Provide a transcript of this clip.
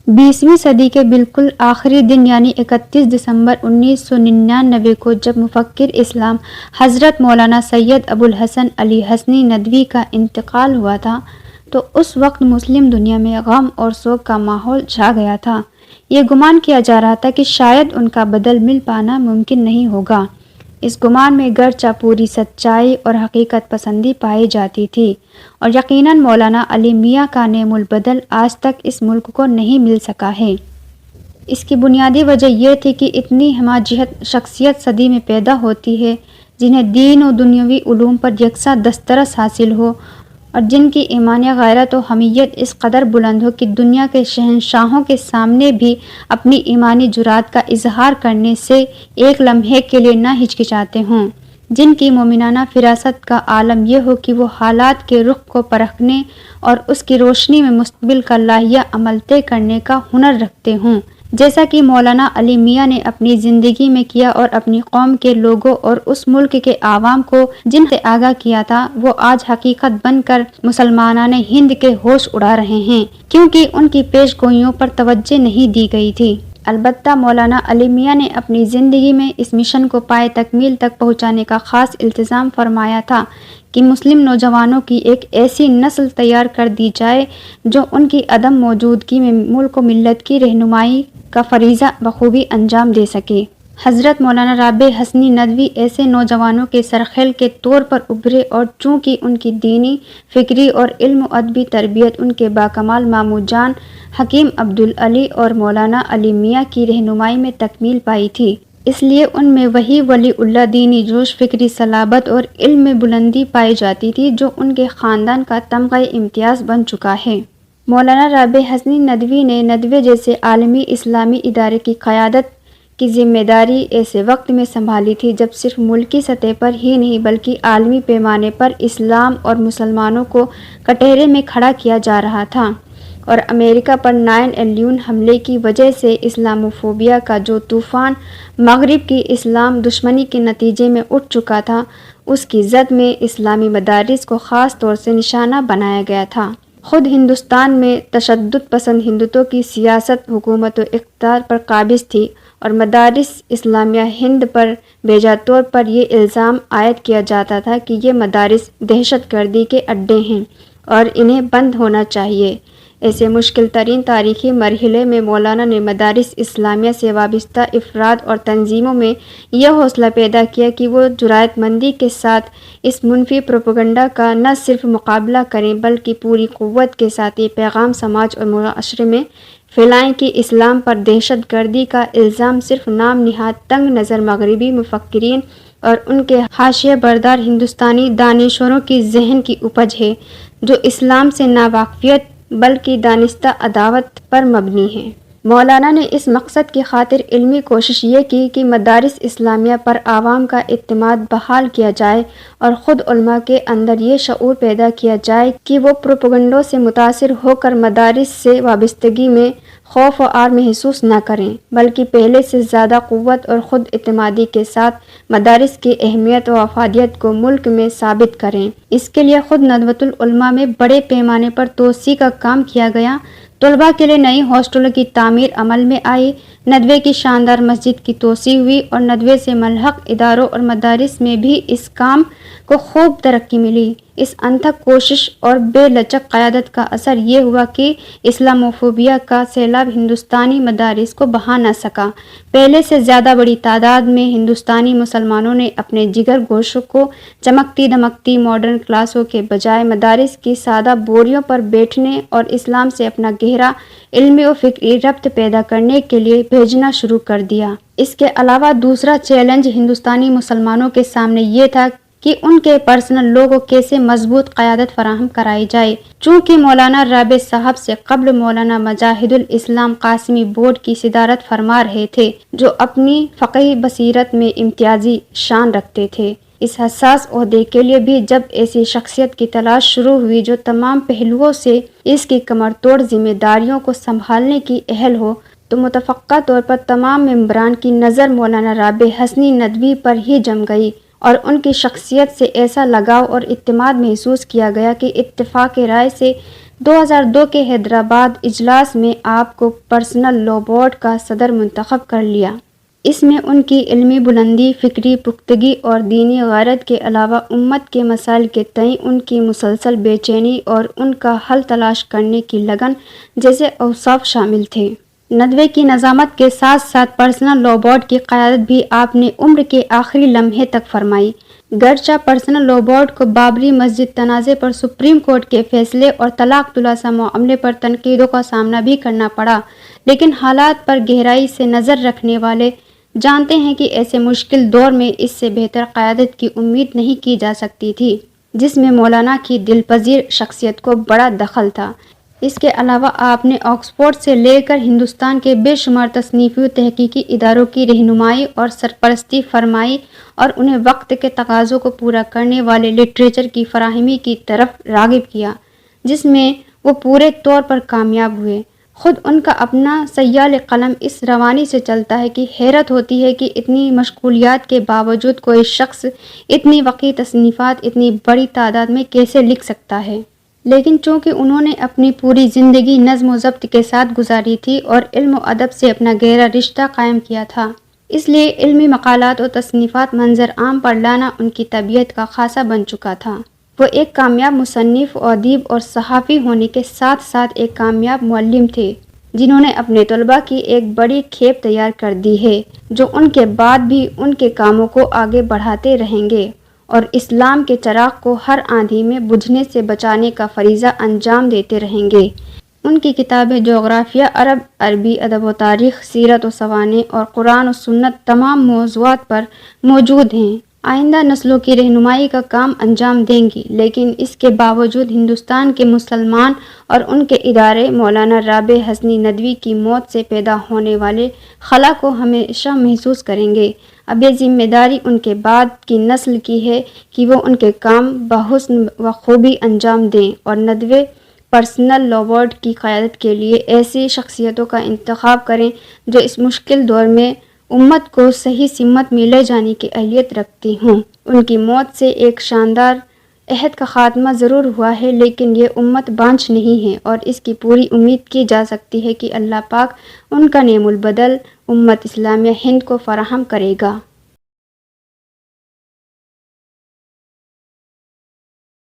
20ویں صدی کے بالکل آخری دن یعنی 31 دسمبر 1999 کو جب مفکر اسلام حضرت مولانا سید ابوالحسن علی حسنی ندوی کا انتقال ہوا تھا تو اس وقت مسلم دنیا میں غم اور سوگ کا ماحول چھا گیا تھا۔ یہ گمان کیا جا رہا تھا کہ شاید ان کا بدل مل پانا ممکن نہیں ہوگا۔ اس گمان میں گرچہ پوری سچائی اور حقیقت پسندی پائی جاتی تھی اور یقیناً مولانا علی میاں کا نعم البدل آج تک اس ملک کو نہیں مل سکا ہے۔ اس کی بنیادی وجہ یہ تھی کہ اتنی ہمہ شخصیت صدی میں پیدا ہوتی ہے جنہیں دین و دنیاوی علوم پر یکساں دسترس حاصل ہو اور جن کی ایمانی غیرت و حمیت اس قدر بلند ہو کہ دنیا کے شہنشاہوں کے سامنے بھی اپنی ایمانی جرات کا اظہار کرنے سے ایک لمحے کے لیے نہ ہچکچاتے ہوں، جن کی مومنانہ فراست کا عالم یہ ہو کہ وہ حالات کے رخ کو پرکھنے اور اس کی روشنی میں مستقبل کا لائحہ عمل طے کرنے کا ہنر رکھتے ہوں، جیسا کہ مولانا علی میاں نے اپنی زندگی میں کیا اور اپنی قوم کے لوگوں اور اس ملک کے عوام کو جن سے آگاہ کیا تھا، وہ آج حقیقت بن کر مسلمانان ہند کے ہوش اڑا رہے ہیں، کیونکہ ان کی پیش گوئیوں پر توجہ نہیں دی گئی تھی۔ البتہ مولانا علی میاں نے اپنی زندگی میں اس مشن کو پائے تکمیل تک پہنچانے کا خاص التزام فرمایا تھا کہ مسلم نوجوانوں کی ایک ایسی نسل تیار کر دی جائے جو ان کی عدم موجودگی میں ملک و ملت کی رہنمائی کا فریضہ بخوبی انجام دے سکے۔ حضرت مولانا رابع حسنی ندوی ایسے نوجوانوں کے سرخیل کے طور پر ابھرے اور چونکہ ان کی دینی، فکری اور علم و ادبی تربیت ان کے باکمال ماموں جان حکیم عبدالعلی اور مولانا علی میاں کی رہنمائی میں تکمیل پائی تھی، اس لیے ان میں وہی ولی اللہ دینی جوش، فکری صلابت اور علم میں بلندی پائی جاتی تھی جو ان کے خاندان کا تمغہ امتیاز بن چکا ہے۔ مولانا رابع حسنی ندوی نے ندوے جیسے عالمی اسلامی ادارے کی قیادت کی ذمہ داری ایسے وقت میں سنبھالی تھی جب صرف ملکی سطح پر ہی نہیں بلکہ عالمی پیمانے پر اسلام اور مسلمانوں کو کٹہرے میں کھڑا کیا جا رہا تھا اور امریکہ پر 9/11 حملے کی وجہ سے اسلاموفوبیا کا جو طوفان مغرب کی اسلام دشمنی کے نتیجے میں اٹھ چکا تھا، اس کی زد میں اسلامی مدارس کو خاص طور سے نشانہ بنایا گیا تھا۔ خود ہندوستان میں تشدد پسند ہندوتوں کی سیاست، حکومت و اقتدار پر قابض تھی اور مدارس اسلامیہ ہند پر بیجا طور پر یہ الزام عائد کیا جاتا تھا کہ یہ مدارس دہشت گردی کے اڈے ہیں اور انہیں بند ہونا چاہیے۔ ایسے مشکل ترین تاریخی مرحلے میں مولانا نے مدارس اسلامیہ سے وابستہ افراد اور تنظیموں میں یہ حوصلہ پیدا کیا کہ وہ جرأت مندی کے ساتھ اس منفی پروپیگنڈا کا نہ صرف مقابلہ کریں بلکہ پوری قوت کے ساتھ یہ پیغام سماج اور معاشرے میں پھیلائیں کہ اسلام پر دہشت گردی کا الزام صرف نام نہاد تنگ نظر مغربی مفکرین اور ان کے حاشیہ بردار ہندوستانی دانشوروں کی ذہن کی اپج ہے جو اسلام سے نہ واقفیت بلکہ دانستہ عداوت پر مبنی ہے۔ مولانا نے اس مقصد کی خاطر علمی کوشش یہ کی کہ مدارس اسلامیہ پر عوام کا اعتماد بحال کیا جائے اور خود علماء کے اندر یہ شعور پیدا کیا جائے کہ وہ پروپیگنڈوں سے متاثر ہو کر مدارس سے وابستگی میں خوف و عار محسوس نہ کریں بلکہ پہلے سے زیادہ قوت اور خود اعتمادی کے ساتھ مدارس کی اہمیت و افادیت کو ملک میں ثابت کریں۔ اس کے لیے خود ندوۃ العلماء میں بڑے پیمانے پر توسیع کا کام کیا گیا۔ طلباء کے لیے نئی ہاسٹلوں کی تعمیر عمل میں آئی، ندوے کی شاندار مسجد کی توسیع ہوئی اور ندوے سے ملحق اداروں اور مدارس میں بھی اس کام کو خوب ترقی ملی۔ اس انتھک کوشش اور بے لچک قیادت کا اثر یہ ہوا کہ اسلاموفوبیا کا سیلاب ہندوستانی مدارس کو بہا نہ سکا۔ پہلے سے زیادہ بڑی تعداد میں ہندوستانی مسلمانوں نے اپنے جگر گوشوں کو چمکتی دمکتی ماڈرن کلاسوں کے بجائے مدارس کی سادہ بوریوں پر بیٹھنے اور اسلام سے اپنا گہرا علمی و فکری ربط پیدا کرنے کے لیے بھیجنا شروع کر دیا۔ اس کے علاوہ دوسرا چیلنج ہندوستانی مسلمانوں کے سامنے یہ تھا کہ ان کے پرسنل لوگ کو کیسے مضبوط قیادت فراہم کرائی جائے۔ چونکہ مولانا رابع صاحب سے قبل مولانا مجاہد الاسلام قاسمی بورڈ کی صدارت فرما رہے تھے جو اپنی فقہی بصیرت میں امتیازی شان رکھتے تھے، اس حساس عہدے کے لیے بھی جب ایسی شخصیت کی تلاش شروع ہوئی جو تمام پہلوؤں سے اس کی کمر توڑ ذمہ داریوں کو سنبھالنے کی اہل ہو تو متفقہ طور پر تمام ممبران کی نظر مولانا رابع حسنی ندوی پر ہی جم گئی اور ان کی شخصیت سے ایسا لگاؤ اور اعتماد محسوس کیا گیا کہ اتفاق رائے سے 2002 کے حیدرآباد اجلاس میں آپ کو پرسنل لا بورڈ کا صدر منتخب کر لیا۔ اس میں ان کی علمی بلندی، فکری پختگی اور دینی غیرت کے علاوہ امت کے مسائل کے تئیں ان کی مسلسل بے چینی اور ان کا حل تلاش کرنے کی لگن جیسے اوصاف شامل تھے۔ ندوے کی نظامت کے ساتھ ساتھ پرسنل لا بورڈ کی قیادت بھی آپ نے عمر کے آخری لمحے تک فرمائی۔ گرچہ پرسنل لا بورڈ کو بابری مسجد تنازع پر سپریم کورٹ کے فیصلے اور طلاق ثلاثہ معاملے پر تنقیدوں کا سامنا بھی کرنا پڑا، لیکن حالات پر گہرائی سے نظر رکھنے والے جانتے ہیں کہ ایسے مشکل دور میں اس سے بہتر قیادت کی امید نہیں کی جا سکتی تھی، جس میں مولانا کی دلپذیر شخصیت کو بڑا دخل تھا۔ اس کے علاوہ آپ نے آکسفورڈ سے لے کر ہندوستان کے بے شمار تصنیفی و تحقیقی اداروں کی رہنمائی اور سرپرستی فرمائی اور انہیں وقت کے تقاضوں کو پورا کرنے والے لٹریچر کی فراہمی کی طرف راغب کیا، جس میں وہ پورے طور پر کامیاب ہوئے۔ خود ان کا اپنا سیال قلم اس روانی سے چلتا ہے کہ حیرت ہوتی ہے کہ اتنی مشغولیات کے باوجود کوئی شخص اتنی وسیع تصنیفات اتنی بڑی تعداد میں کیسے لکھ سکتا ہے۔ لیکن چونکہ انہوں نے اپنی پوری زندگی نظم و ضبط کے ساتھ گزاری تھی اور علم و ادب سے اپنا گہرا رشتہ قائم کیا تھا، اس لیے علمی مقالات اور تصنیفات منظر عام پر لانا ان کی طبیعت کا خاصہ بن چکا تھا۔ وہ ایک کامیاب مصنف و ادیب اور صحافی ہونے کے ساتھ ساتھ ایک کامیاب معلم تھے، جنہوں نے اپنے طلباء کی ایک بڑی کھیپ تیار کر دی ہے، جو ان کے بعد بھی ان کے کاموں کو آگے بڑھاتے رہیں گے اور اسلام کے چراغ کو ہر آندھی میں بجھنے سے بچانے کا فریضہ انجام دیتے رہیں گے۔ ان کی کتابیں جغرافیہ، عربی ادب و تاریخ، سیرت و سوانح اور قرآن و سنت تمام موضوعات پر موجود ہیں۔ آئندہ نسلوں کی رہنمائی کا کام انجام دیں گی، لیکن اس کے باوجود ہندوستان کے مسلمان اور ان کے ادارے مولانا رابع حسنی ندوی کی موت سے پیدا ہونے والے خلا کو ہمیشہ محسوس کریں گے۔ اب یہ ذمہ داری ان کے بعد کی نسل کی ہے کہ وہ ان کے کام بحسن و خوبی انجام دیں اور ندوے پرسنل لا بورڈ کی قیادت کے لیے ایسی شخصیتوں کا انتخاب کریں جو اس مشکل دور میں امت کو صحیح سمت میں لے جانے کی اہلیت رکھتی ہوں۔ ان کی موت سے ایک شاندار عہد کا خاتمہ ضرور ہوا ہے، لیکن یہ امت بانجھ نہیں ہے اور اس کی پوری امید کی جا سکتی ہے کہ اللہ پاک ان کا نعم البدل امت اسلامیہ ہند کو فراہم کرے گا۔